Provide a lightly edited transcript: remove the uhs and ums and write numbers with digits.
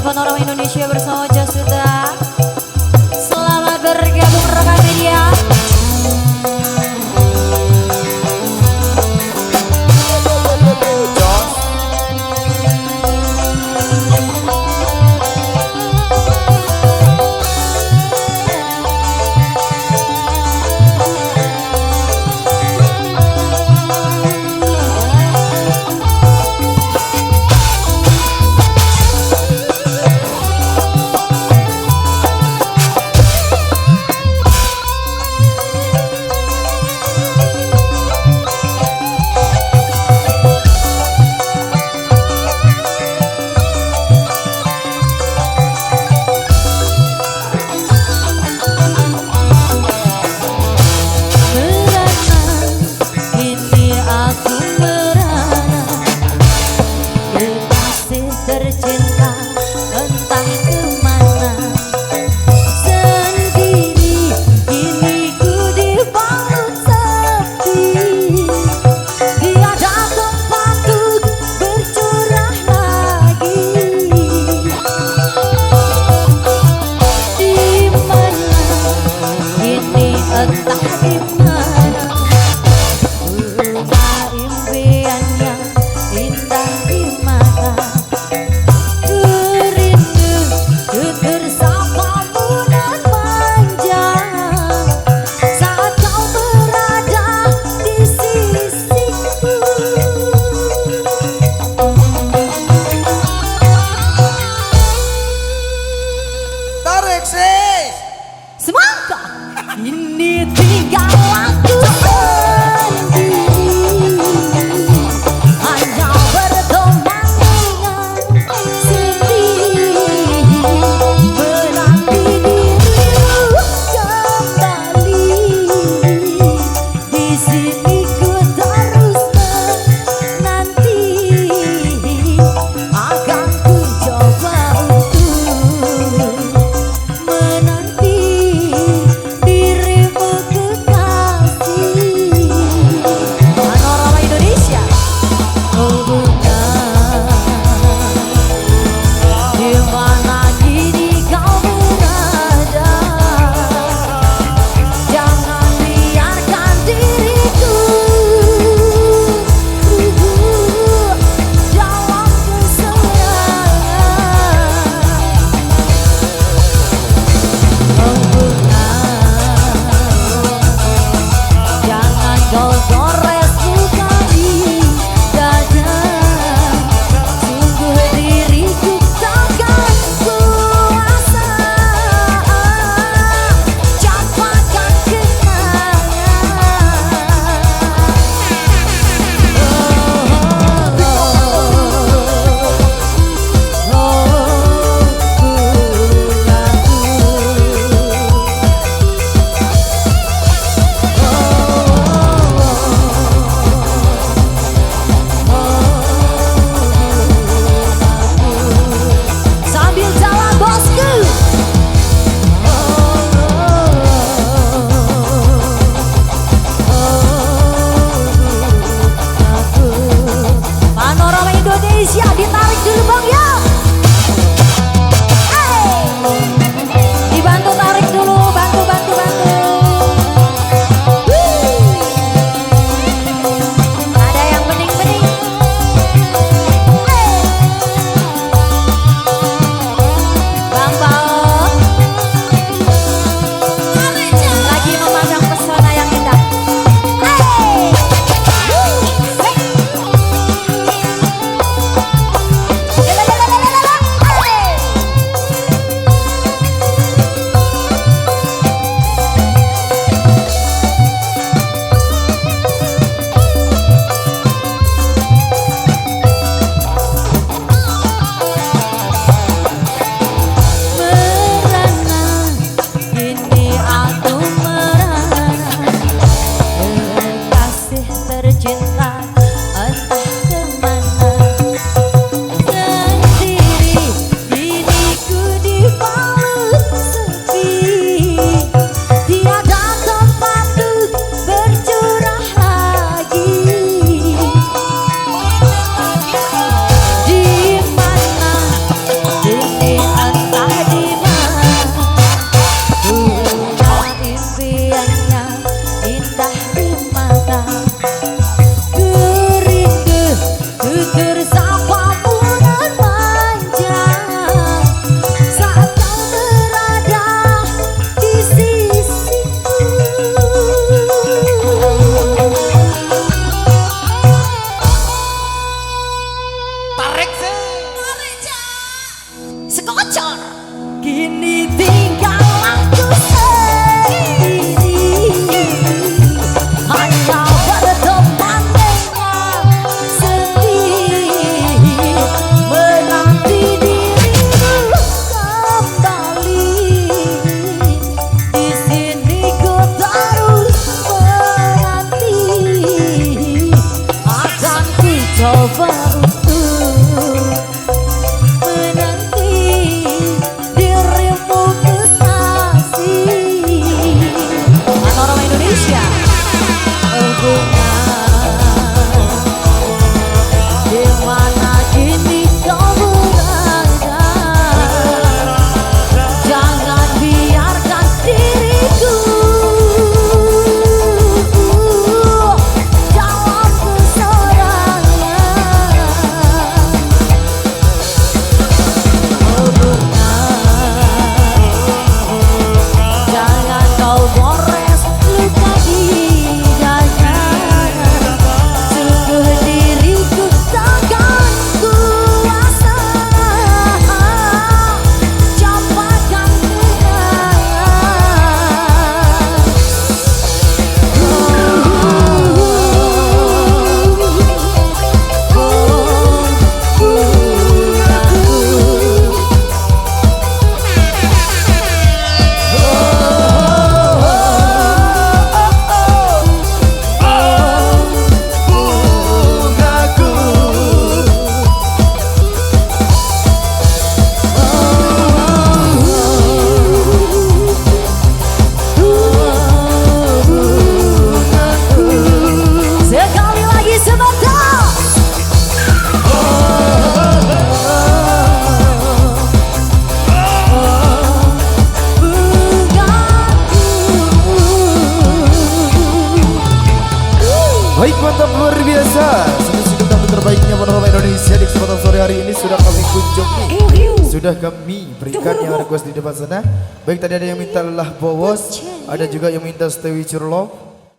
Panorama Indonesia bersama Jasuda. Selamat bergabung rekan media. Tercinta entah kemana sendiri, kini ku dibalut sepi, tiada tempat untuk bercurah lagi. Di mana kini entah di mana, bunga impian yang indah di mata. Semangka ini tinggal aku sendiri, hanya berteman dengan sendiri, menanti dirimu kembali. Di sini ku terus menanti, akan ku coba untuk menanti dirimu kekal. Baik, mantap, luar biasa. Sudah tamu terbaiknya panorama Indonesia di kesempatan sore hari ini sudah kami kunjungi. Sudah kami berikan yang request di depan sana. Baik, tadi ada yang minta Lelah Bowos, ada juga yang minta Stewi Curlo.